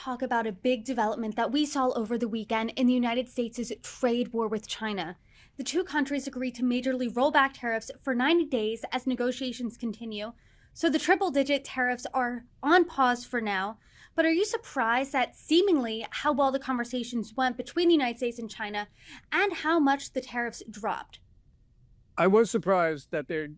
talk about a big development that we saw over the weekend in the United States' trade war with China. The two countries agreed to majorly roll back tariffs for 90 days as negotiations continue. So the triple digit tariffs are on pause for now. But are you surprised at seemingly how well the conversations went between the United States and China and how much the tariffs dropped? I was surprised that they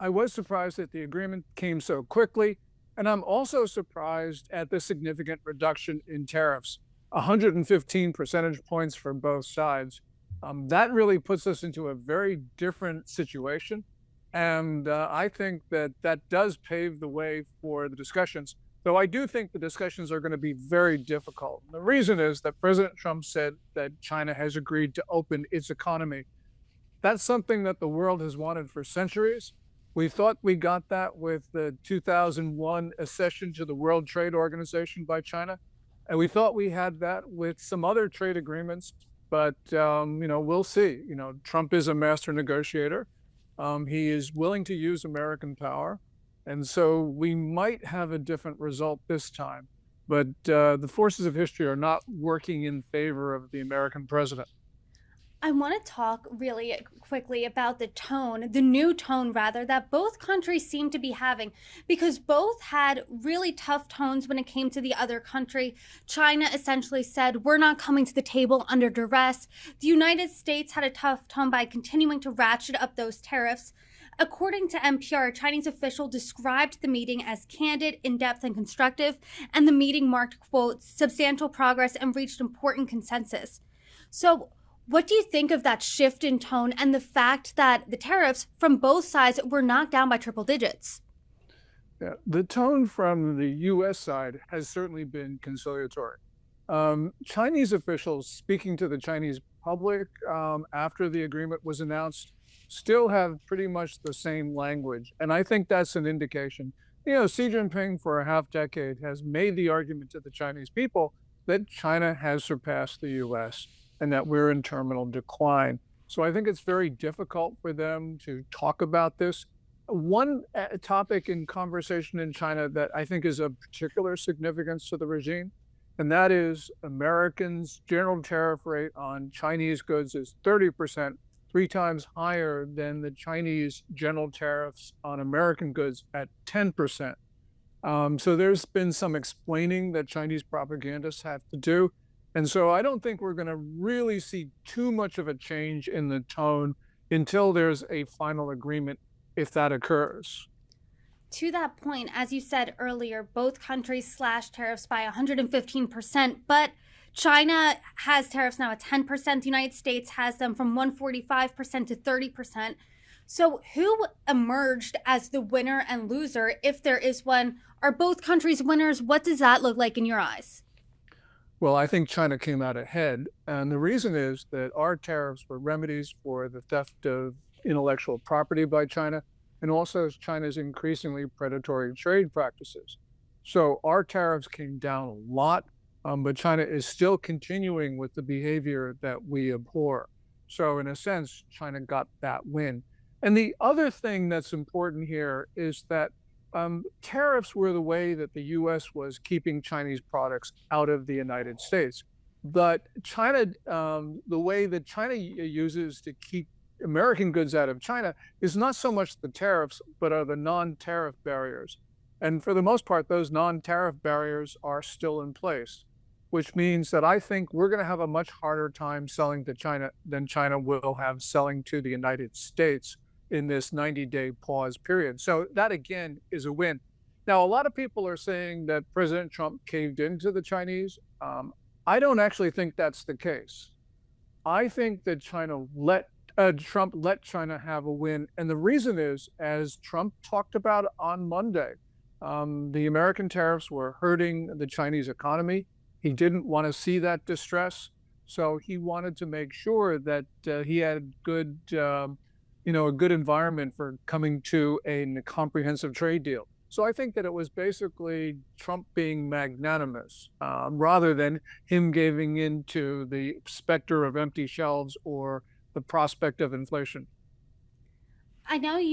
I was surprised that the agreement came so quickly, and I'm also surprised at the significant reduction in tariffs, 115 percentage points for both sides. That really puts us into a very different situation, and I think that that does pave the way for the discussions. Though I do think the discussions are going to be very difficult. The reason is that President Trump said that China has agreed to open its economy. That's something that the world has wanted for centuries. We thought we got that with the 2001 accession to the World Trade Organization by China. And we thought we had that with some other trade agreements, but we'll see. Trump is a master negotiator. He is willing to use American power, and so we might have a different result this time. But the forces of history are not working in favor of the American president. I want to talk really quickly about the new tone rather, that both countries seem to be having, because both had really tough tones when it came to the other country. China essentially said, we're not coming to the table under duress. The United States had a tough tone by continuing to ratchet up those tariffs. According to NPR, a Chinese official described the meeting as candid, in-depth, and constructive, and the meeting marked, quote, substantial progress and reached important consensus. So, what do you think of that shift in tone and the fact that the tariffs from both sides were knocked down by triple digits? Yeah, the tone from the U.S. side has certainly been conciliatory. Chinese officials speaking to the Chinese public after the agreement was announced still have pretty much the same language. And I think that's an indication. Xi Jinping for a half decade has made the argument to the Chinese people that China has surpassed the U.S. and that we're in terminal decline. So I think it's very difficult for them to talk about this. One topic in conversation in China that I think is of particular significance to the regime, and that is Americans' general tariff rate on Chinese goods is 30%, 3 times higher than the Chinese general tariffs on American goods at 10%. So there's been some explaining that Chinese propagandists have to do. And so I don't think we're going to really see too much of a change in the tone until there's a final agreement, if that occurs. To that point, as you said earlier, both countries slashed tariffs by 115%, but China has tariffs now at 10%. The United States has them from 145% to 30%. So who emerged as the winner and loser, if there is one? Are both countries winners? What does that look like in your eyes? Well, I think China came out ahead. And the reason is that our tariffs were remedies for the theft of intellectual property by China, and also China's increasingly predatory trade practices. So our tariffs came down a lot, but China is still continuing with the behavior that we abhor. So in a sense, China got that win. And the other thing that's important here is that tariffs were the way that the U.S. was keeping Chinese products out of the United States. But China, the way that China uses to keep American goods out of China is not so much the tariffs, but are the non-tariff barriers. And for the most part, those non-tariff barriers are still in place, which means that I think we're going to have a much harder time selling to China than China will have selling to the United States in this 90-day pause period. So that, again, is a win. Now, a lot of people are saying that President Trump caved into the Chinese. I don't actually think that's the case. I think that Trump let China have a win. And the reason is, as Trump talked about on Monday, the American tariffs were hurting the Chinese economy. He didn't want to see that distress. So he wanted to make sure that he had a good environment for coming to a comprehensive trade deal. So I think that it was basically Trump being magnanimous rather than him giving in to the specter of empty shelves or the prospect of inflation. I know you